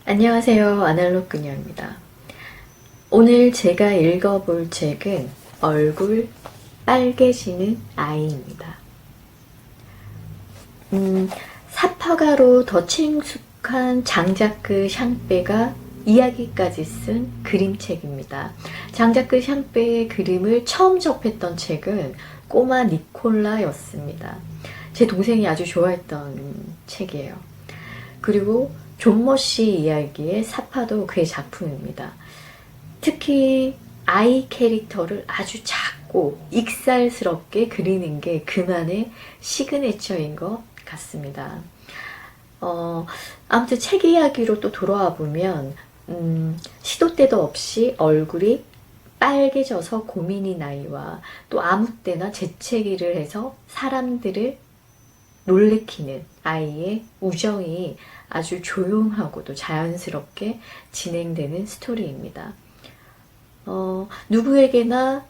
안녕하세요. 아날로그 그녀입니다. 오늘 제가 읽어볼 책은 얼굴 빨개지는 아이입니다. 사파가로 더 친숙한 장자크 샹빼가 이야기까지 쓴 그림책입니다. 장자크 샹빼의 그림을 처음 접했던 책은 꼬마 니콜라였습니다. 제 동생이 아주 좋아했던 책이에요. 그리고 존 머시 이야기의 사파도 그의 작품입니다. 특히 아이 캐릭터를 아주 작고 익살스럽게 그리는 게 그만의 시그네처인 것 같습니다. 아무튼 책 이야기로 또 돌아와 보면 시도 때도 없이 얼굴이 빨개져서 고민인 아이와 또 아무 때나 재채기를 해서 사람들을 놀래키는 아이의 우정이 아주 조용하고도 자연스럽게 진행되는 스토리입니다. 누구에게나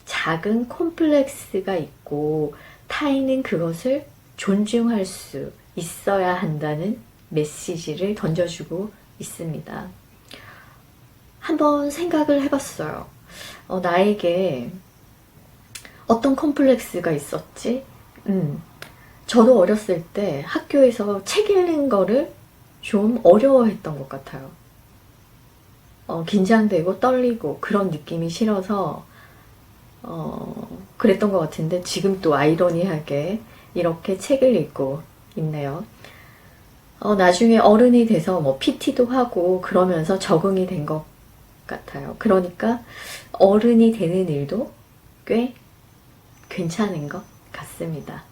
작은 콤플렉스가 있고 타인은 그것을 존중할 수 있어야 한다는 메시지를 던져주고 있습니다. 한번 생각을 해봤어요. 나에게 어떤 콤플렉스가 있었지? 저도 어렸을 때 학교에서 책 읽는 거를 좀 어려워했던 것 같아요. 긴장되고 떨리고 그런 느낌이 싫어서 그랬던 것 같은데 지금 또 아이러니하게 이렇게 책을 읽고 있네요. 나중에 어른이 돼서 뭐 PT도 하고 그러면서 적응이 된 것 같아요. 그러니까 어른이 되는 일도 꽤 괜찮은 것 같습니다.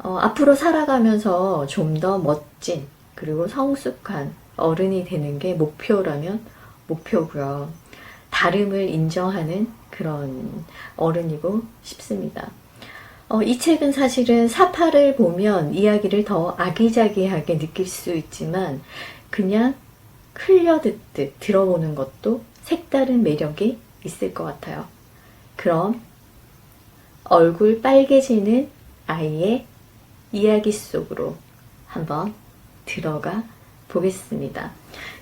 앞으로 살아가면서 좀 더 멋진 그리고 성숙한 어른이 되는 게 목표라면 목표고요. 다름을 인정하는 그런 어른이고 싶습니다. 이 책은 사실은 사파를 보면 이야기를 더 아기자기하게 느낄 수 있지만 그냥 흘려듣듯 들어보는 것도 색다른 매력이 있을 것 같아요. 그럼 얼굴 빨개지는 아이의 이야기 속으로 한번 들어가 보겠습니다.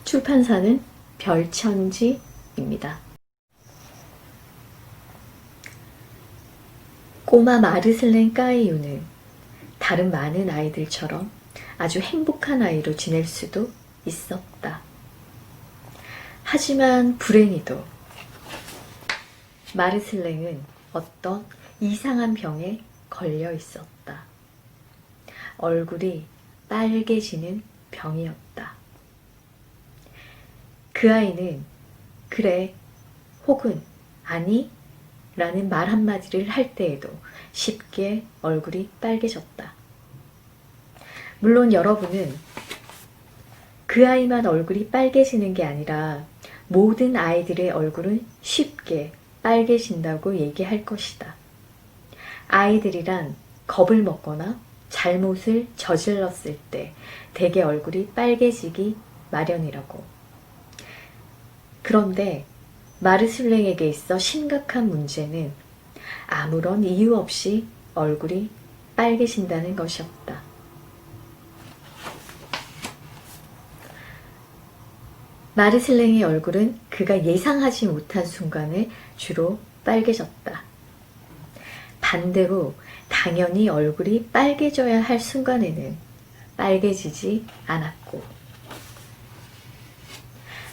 출판사는 별천지입니다. 꼬마 마르슬렌 까이유는 다른 많은 아이들처럼 아주 행복한 아이로 지낼 수도 있었다. 하지만 불행히도 마르슬렌은 어떤 이상한 병에 걸려 있었다. 얼굴이 빨개지는 병이었다. 그 아이는 그래 혹은 아니 라는 말 한마디를 할 때에도 쉽게 얼굴이 빨개졌다. 물론 여러분은 그 아이만 얼굴이 빨개지는 게 아니라 모든 아이들의 얼굴은 쉽게 빨개진다고 얘기할 것이다. 아이들이란 겁을 먹거나 잘못을 저질렀을 때 대개 얼굴이 빨개지기 마련이라고. 그런데 마르슬랭에게 있어 심각한 문제는 아무런 이유 없이 얼굴이 빨개진다는 것이었다. 마르슬랭의 얼굴은 그가 예상하지 못한 순간에 주로 빨개졌다. 반대로 당연히 얼굴이 빨개져야 할 순간에는 빨개지지 않았고,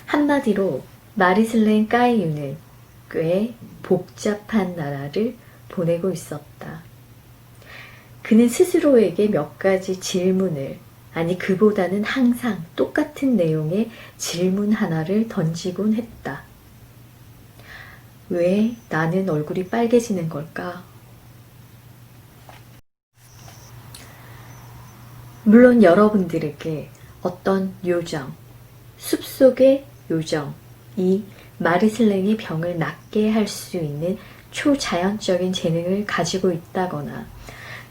한마디로 마르슬렌 까이유는 꽤 복잡한 나라를 보내고 있었다. 그는 스스로에게 몇 가지 질문을, 아니 그보다는 항상 똑같은 내용의 질문 하나를 던지곤 했다. 왜 나는 얼굴이 빨개지는 걸까? 물론 여러분들에게 어떤 요정, 숲속의 요정이 마르슬랭의 병을 낫게 할 수 있는 초자연적인 재능을 가지고 있다거나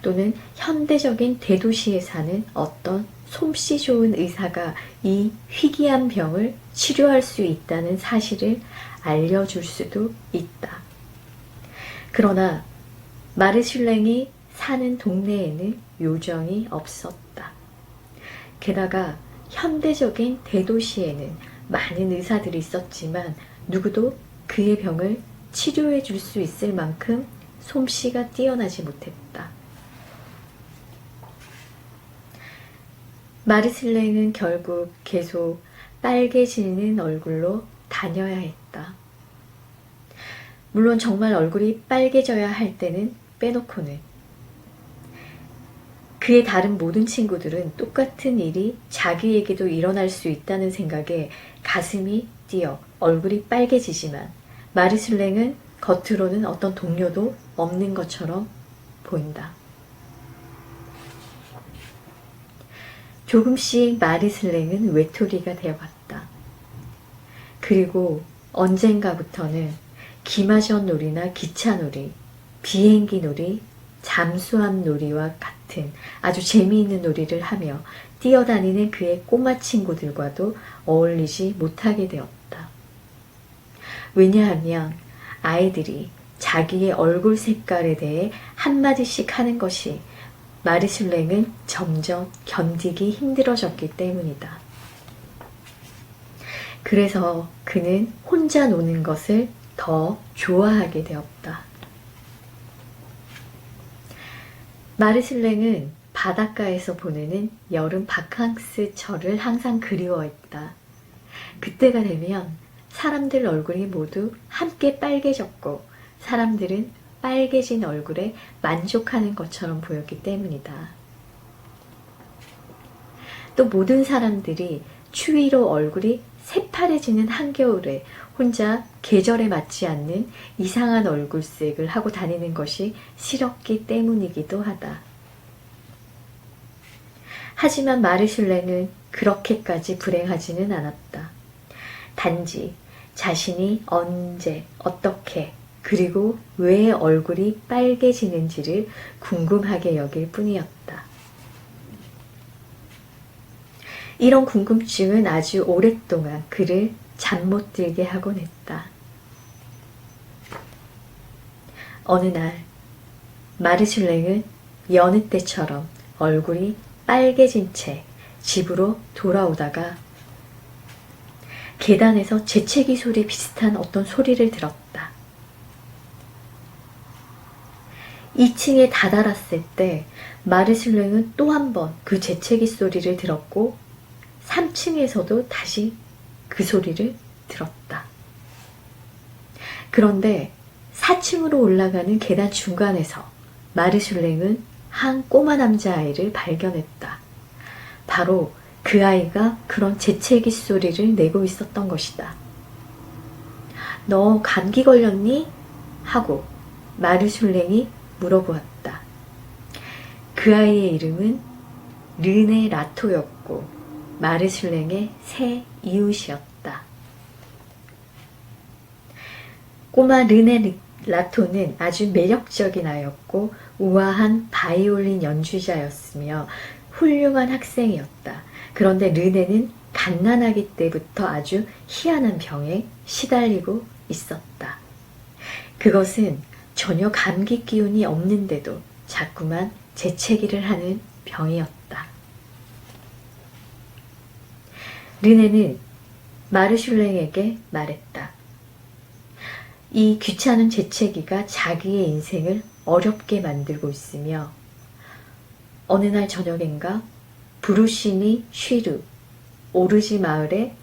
또는 현대적인 대도시에 사는 어떤 솜씨 좋은 의사가 이 희귀한 병을 치료할 수 있다는 사실을 알려줄 수도 있다. 그러나 마르슐랭이 사는 동네에는 요정이 없었다. 게다가 현대적인 대도시에는 많은 의사들이 있었지만 누구도 그의 병을 치료해 줄 수 있을 만큼 솜씨가 뛰어나지 못했다. 마르슬랭은 결국 계속 빨개지는 얼굴로 다녀야 했다. 물론 정말 얼굴이 빨개져야 할 때는 빼놓고는. 그의 다른 모든 친구들은 똑같은 일이 자기에게도 일어날 수 있다는 생각에 가슴이 뛰어 얼굴이 빨개지지만 마르슬랭은 겉으로는 어떤 동료도 없는 것처럼 보인다. 조금씩 마르슬랭은 외톨이가 되어갔다. 그리고 언젠가부터는 기마전 놀이나 기차 놀이, 비행기 놀이, 잠수함 놀이와 같은 아주 재미있는 놀이를 하며 뛰어다니는 그의 꼬마 친구들과도 어울리지 못하게 되었다. 왜냐하면 아이들이 자기의 얼굴 색깔에 대해 한마디씩 하는 것이 마르슐랭은 점점 견디기 힘들어졌기 때문이다. 그래서 그는 혼자 노는 것을 더 좋아하게 되었다. 마르슐랭은 바닷가에서 보내는 여름 바캉스철을 항상 그리워했다. 그때가 되면 사람들 얼굴이 모두 함께 빨개졌고 사람들은 빨개진 얼굴에 만족하는 것처럼 보였기 때문이다. 또 모든 사람들이 추위로 얼굴이 새파래지는 한겨울에 혼자 계절에 맞지 않는 이상한 얼굴색을 하고 다니는 것이 싫었기 때문이기도 하다. 하지만 마르슐랭은 그렇게까지 불행하지는 않았다. 단지 자신이 언제, 어떻게, 그리고 왜 얼굴이 빨개지는지를 궁금하게 여길 뿐이었다. 이런 궁금증은 아주 오랫동안 그를 잠 못 들게 하곤 했다. 어느 날 마르슐랭은 여느 때처럼 얼굴이 빨개진 채 집으로 돌아오다가 계단에서 재채기 소리 비슷한 어떤 소리를 들었다. 2층에 다다랐을 때 마르슐랭은 또 한 번 그 재채기 소리를 들었고 3층에서도 다시 그 소리를 들었다. 그런데 4층으로 올라가는 계단 중간에서 마르슐랭은 한 꼬마 남자아이를 발견했다. 바로 그 아이가 그런 재채기 소리를 내고 있었던 것이다. 너 감기 걸렸니? 하고 마르슐랭이 물어보았다. 그 아이의 이름은 르네 라토였고 마르슐랭의 새 이웃이었다. 꼬마 르네 라토는 아주 매력적인 아이였고 우아한 바이올린 연주자였으며 훌륭한 학생이었다. 그런데 르네는 갓난아기 때부터 아주 희한한 병에 시달리고 있었다. 그것은 전혀 감기 기운이 없는데도 자꾸만 재채기를 하는 병이었다. 르네는 마르슐랭에게 말했다. 이 귀찮은 재채기가 자기의 인생을 어렵게 만들고 있으며 어느 날 저녁인가 브루시니 쉬르 오르지 마을의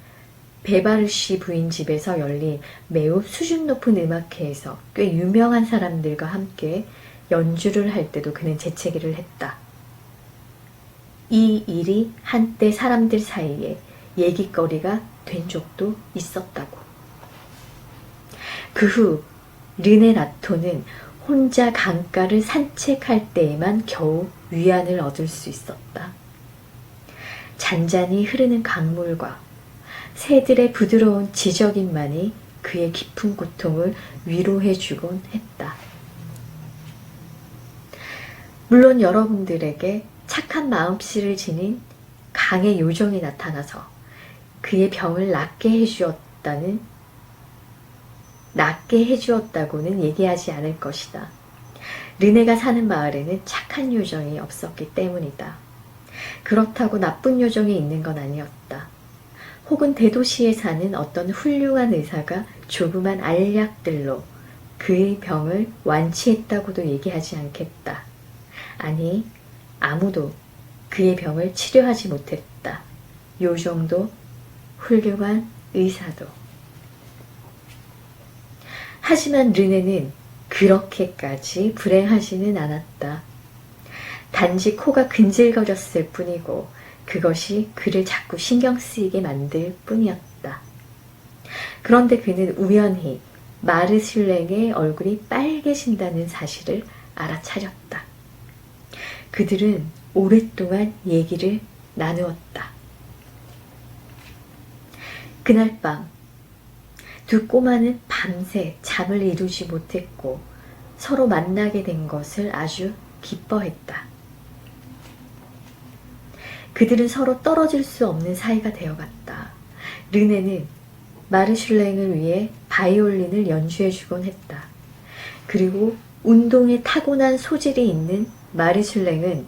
베바르시 부인 집에서 열린 매우 수준 높은 음악회에서 꽤 유명한 사람들과 함께 연주를 할 때도 그는 재채기를 했다. 이 일이 한때 사람들 사이에 얘기거리가 된 적도 있었다고. 그 후 르네 라토는 혼자 강가를 산책할 때에만 겨우 위안을 얻을 수 있었다. 잔잔히 흐르는 강물과 새들의 부드러운 지저귀만이 그의 깊은 고통을 위로해주곤 했다. 물론 여러분들에게 착한 마음씨를 지닌 강의 요정이 나타나서 그의 병을 낫게 해주었다고는 얘기하지 않을 것이다. 르네가 사는 마을에는 착한 요정이 없었기 때문이다. 그렇다고 나쁜 요정이 있는 건 아니었다. 혹은 대도시에 사는 어떤 훌륭한 의사가 조그만 알약들로 그의 병을 완치했다고도 얘기하지 않겠다. 아니, 아무도 그의 병을 치료하지 못했다. 요정도, 훌륭한 의사도. 하지만 르네는 그렇게까지 불행하지는 않았다. 단지 코가 근질거렸을 뿐이고 그것이 그를 자꾸 신경 쓰이게 만들 뿐이었다. 그런데 그는 우연히 마르슐랭의 얼굴이 빨개진다는 사실을 알아차렸다. 그들은 오랫동안 얘기를 나누었다. 그날 밤 두 꼬마는 밤새 잠을 이루지 못했고 서로 만나게 된 것을 아주 기뻐했다. 그들은 서로 떨어질 수 없는 사이가 되어갔다. 르네는 마르슐랭을 위해 바이올린을 연주해주곤 했다. 그리고 운동에 타고난 소질이 있는 마르슐랭은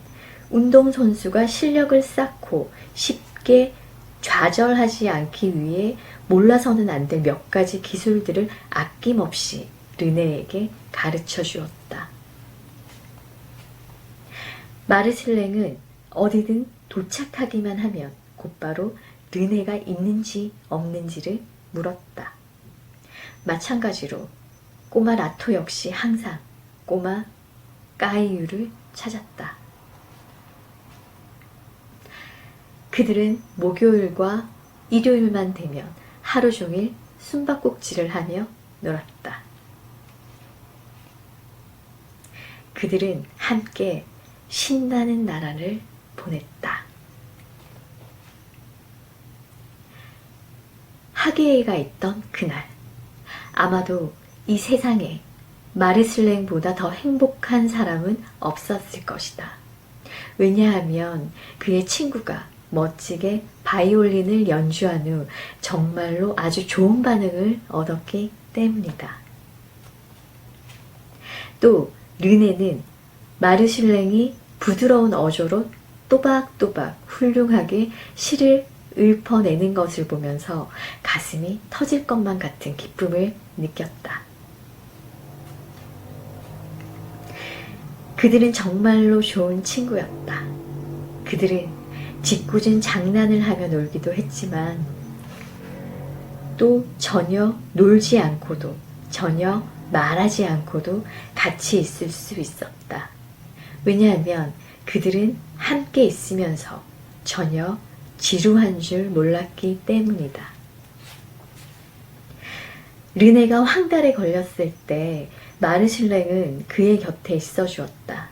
운동선수가 실력을 쌓고 쉽게 좌절하지 않기 위해 몰라서는 안 될 몇 가지 기술들을 아낌없이 르네에게 가르쳐 주었다. 마르슐랭은 어디든 도착하기만 하면 곧바로 르네가 있는지 없는지를 물었다. 마찬가지로 꼬마 라토 역시 항상 꼬마 까이유를 찾았다. 그들은 목요일과 일요일만 되면 하루 종일 숨바꼭질을 하며 놀았다. 그들은 함께 신나는 나날을 보냈다. 하계이가 있던 그날, 아마도 이 세상에 마르슐랭보다 더 행복한 사람은 없었을 것이다. 왜냐하면 그의 친구가 멋지게 바이올린을 연주한 후 정말로 아주 좋은 반응을 얻었기 때문이다. 또 르네는 마르슐랭이 부드러운 어조로 또박또박 훌륭하게 시를 읊어내는 것을 보면서 가슴이 터질 것만 같은 기쁨을 느꼈다. 그들은 정말로 좋은 친구였다. 그들은 짓궂은 장난을 하며 놀기도 했지만 또 전혀 놀지 않고도 전혀 말하지 않고도 같이 있을 수 있었다. 왜냐하면 그들은 함께 있으면서 전혀 지루한 줄 몰랐기 때문이다. 르네가 황달에 걸렸을 때 마르슐랭은 그의 곁에 있어 주었다.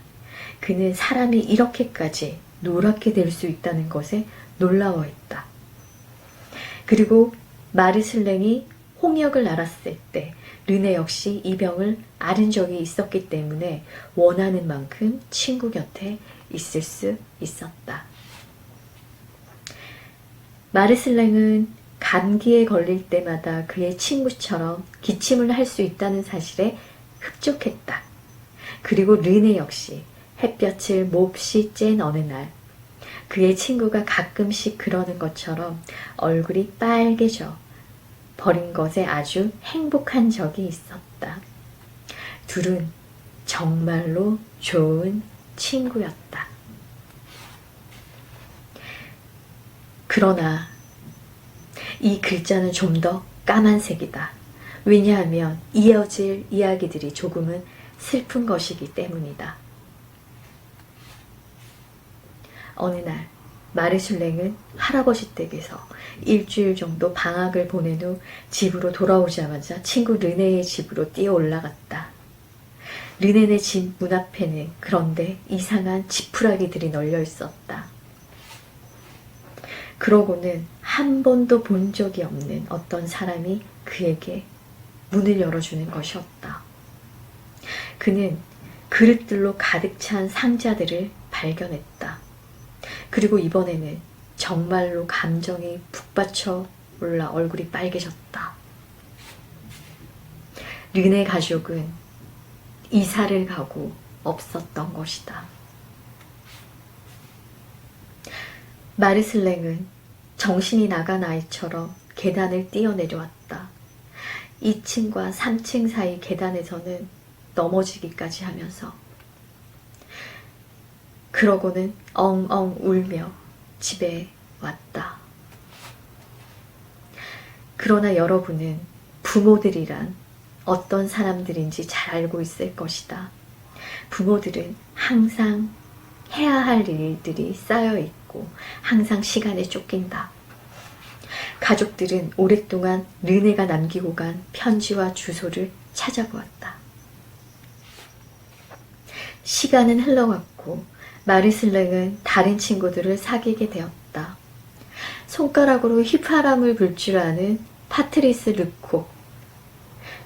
그는 사람이 이렇게까지 노랗게 될 수 있다는 것에 놀라워했다. 그리고 마르슐랭이 홍역을 앓았을 때 르네 역시 이 병을 앓은 적이 있었기 때문에 원하는 만큼 친구 곁에 있을 수 있었다. 마르슐랭은 감기에 걸릴 때마다 그의 친구처럼 기침을 할 수 있다는 사실에 흡족했다. 그리고 르네 역시 햇볕을 몹시 쬐는 어느 날 그의 친구가 가끔씩 그러는 것처럼 얼굴이 빨개져 버린 것에 아주 행복한 적이 있었다. 둘은 정말로 좋은 친구였다. 그러나 이 글자는 좀 더 까만색이다. 왜냐하면 이어질 이야기들이 조금은 슬픈 것이기 때문이다. 어느 날 마르슐랭은 할아버지 댁에서 일주일 정도 방학을 보낸 후 집으로 돌아오자마자 친구 르네의 집으로 뛰어 올라갔다. 르네네 집 문 앞에는 그런데 이상한 지푸라기들이 널려 있었다. 그러고는 한 번도 본 적이 없는 어떤 사람이 그에게 문을 열어주는 것이었다. 그는 그릇들로 가득 찬 상자들을 발견했다. 그리고 이번에는 정말로 감정이 북받쳐 올라 얼굴이 빨개졌다. 르네 가족은 이사를 가고 없었던 것이다. 마르슬랭은 정신이 나간 아이처럼 계단을 뛰어내려왔다. 2층과 3층 사이 계단에서는 넘어지기까지 하면서 그러고는 엉엉 울며 집에 왔다. 그러나 여러분은 부모들이란 어떤 사람들인지 잘 알고 있을 것이다. 부모들은 항상 해야 할 일들이 쌓여있고 항상 시간에 쫓긴다. 가족들은 오랫동안 르네가 남기고 간 편지와 주소를 찾아보았다. 시간은 흘러갔고 마르슬랭은 다른 친구들을 사귀게 되었다. 손가락으로 휘파람을 불 줄 아는 파트리스 르콕,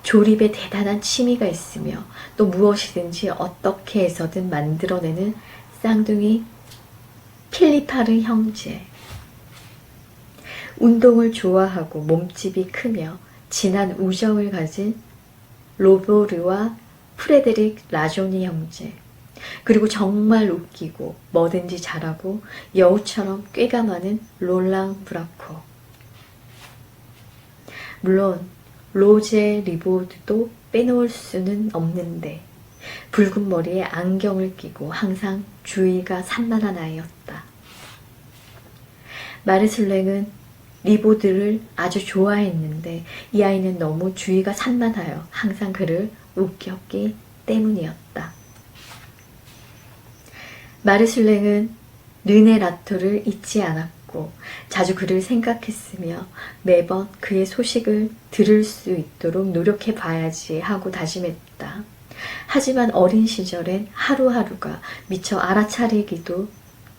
조립에 대단한 취미가 있으며 또 무엇이든지 어떻게 해서든 만들어내는 쌍둥이 필리파르 형제, 운동을 좋아하고 몸집이 크며 진한 우정을 가진 로보르와 프레데릭 라조니 형제, 그리고 정말 웃기고 뭐든지 잘하고 여우처럼 꾀가 많은 롤랑 브라코. 물론 로제 리보드도 빼놓을 수는 없는데 붉은 머리에 안경을 끼고 항상 주의가 산만한 아이였다. 마르슬랭은 리보드를 아주 좋아했는데 이 아이는 너무 주의가 산만하여 항상 그를 웃겼기 때문이었다. 마르슬랭은 르네 라토를 잊지 않았고 자주 그를 생각했으며 매번 그의 소식을 들을 수 있도록 노력해 봐야지 하고 다짐했다. 하지만 어린 시절엔 하루하루가 미처 알아차리기도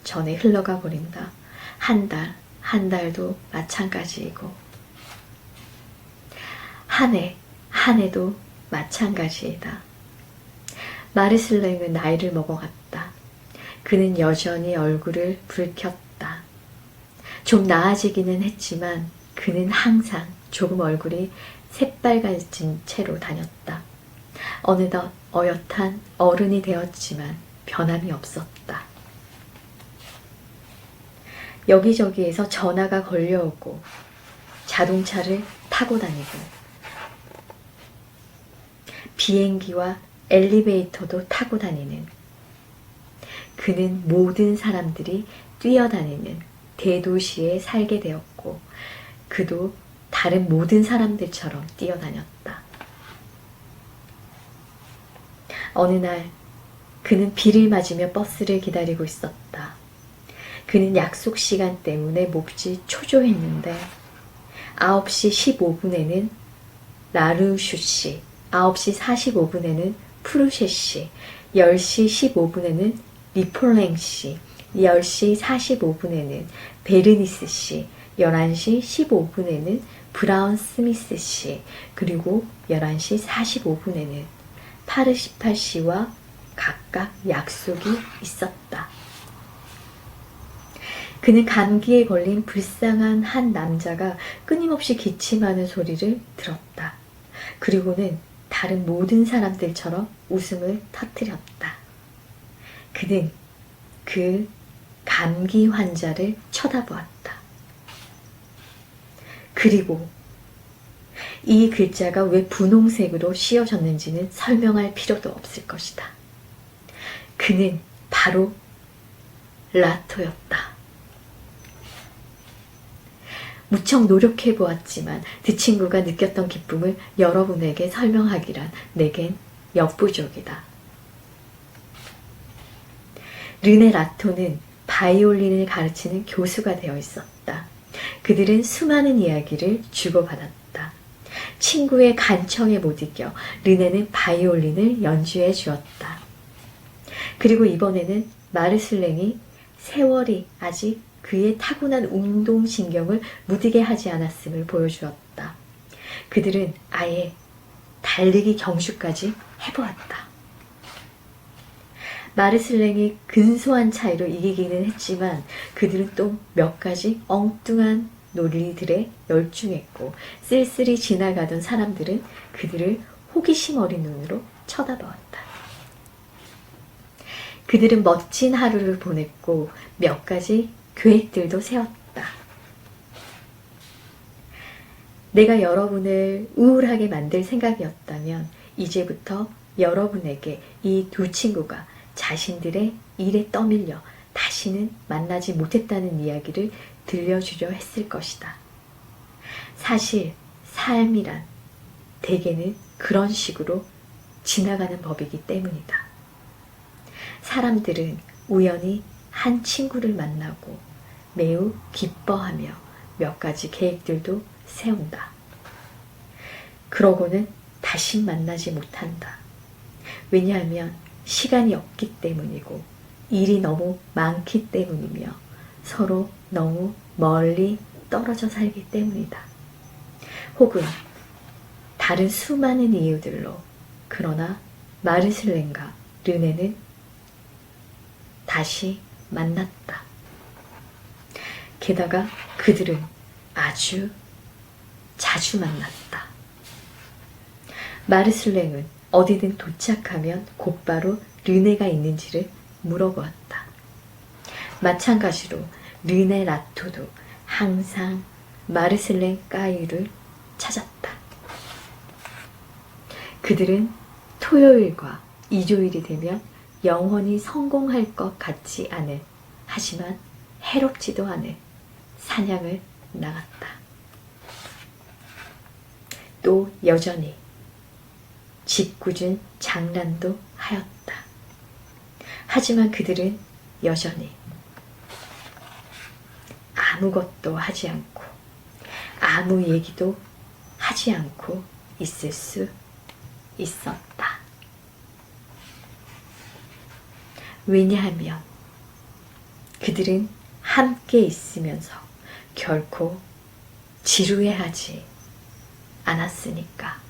전에 흘러가 버린다. 한 달도 마찬가지이고 한 해도 마찬가지이다. 마르슬랭은 나이를 먹어갔다. 그는 여전히 얼굴을 붉혔다. 좀 나아지기는 했지만 그는 항상 조금 얼굴이 새빨개진 채로 다녔다. 어느덧 어엿한 어른이 되었지만 변함이 없었다. 여기저기에서 전화가 걸려오고 자동차를 타고 다니고 비행기와 엘리베이터도 타고 다니는, 그는 모든 사람들이 뛰어다니는 대도시에 살게 되었고 그도 다른 모든 사람들처럼 뛰어다녔다. 어느 날 그는 비를 맞으며 버스를 기다리고 있었다. 그는 약속 시간 때문에 몹시 초조했는데 9시 15분에는 라르슈시, 9시 45분에는 프루셰시, 10시 15분에는 리폴랭시, 10시 45분에는 베르니스시, 11시 15분에는 브라운 스미스시, 그리고 11시 45분에는 파르시팔시와 각각 약속이 있었다. 그는 감기에 걸린 불쌍한 한 남자가 끊임없이 기침하는 소리를 들었다. 그리고는 다른 모든 사람들처럼 웃음을 터뜨렸다. 그는 그 감기 환자를 쳐다보았다. 그리고 이 글자가 왜 분홍색으로 씌어졌는지는 설명할 필요도 없을 것이다. 그는 바로 라토였다. 무척 노력해 보았지만 그 친구가 느꼈던 기쁨을 여러분에게 설명하기란 내겐 역부족이다. 르네 라토는 바이올린을 가르치는 교수가 되어 있었다. 그들은 수많은 이야기를 주고받았다. 친구의 간청에 못 이겨 르네는 바이올린을 연주해 주었다. 그리고 이번에는 마르슬랭이 세월이 아직 그의 타고난 운동신경을 무디게 하지 않았음을 보여주었다. 그들은 아예 달리기 경주까지 해보았다. 마르슬랭이 근소한 차이로 이기기는 했지만 그들은 또 몇 가지 엉뚱한 논리들에 열중했고 쓸쓸히 지나가던 사람들은 그들을 호기심 어린 눈으로 쳐다보았다. 그들은 멋진 하루를 보냈고 몇 가지 계획들도 세웠다. 내가 여러분을 우울하게 만들 생각이었다면 이제부터 여러분에게 이 두 친구가 자신들의 일에 떠밀려 다시는 만나지 못했다는 이야기를 들려주려 했을 것이다. 사실 삶이란 대개는 그런 식으로 지나가는 법이기 때문이다. 사람들은 우연히 한 친구를 만나고 매우 기뻐하며 몇 가지 계획들도 세운다. 그러고는 다시 만나지 못한다. 왜냐하면 시간이 없기 때문이고 일이 너무 많기 때문이며 서로 너무 멀리 떨어져 살기 때문이다. 혹은 다른 수많은 이유들로. 그러나 마르슬렌과 르네는 다시 만났다. 게다가 그들은 아주 자주 만났다. 마르슬랭은 어디든 도착하면 곧바로 르네가 있는지를 물어보았다. 마찬가지로 르네 라토도 항상 마르슬랭 까유를 찾았다. 그들은 토요일과 일요일이 되면 영원히 성공할 것 같지 않은, 하지만 해롭지도 않은 사냥을 나갔다. 또 여전히 짓궂은 장난도 하였다. 하지만 그들은 여전히 아무것도 하지 않고 아무 얘기도 하지 않고 있을 수 있었다. 왜냐하면 그들은 함께 있으면서 결코 지루해하지 않았으니까.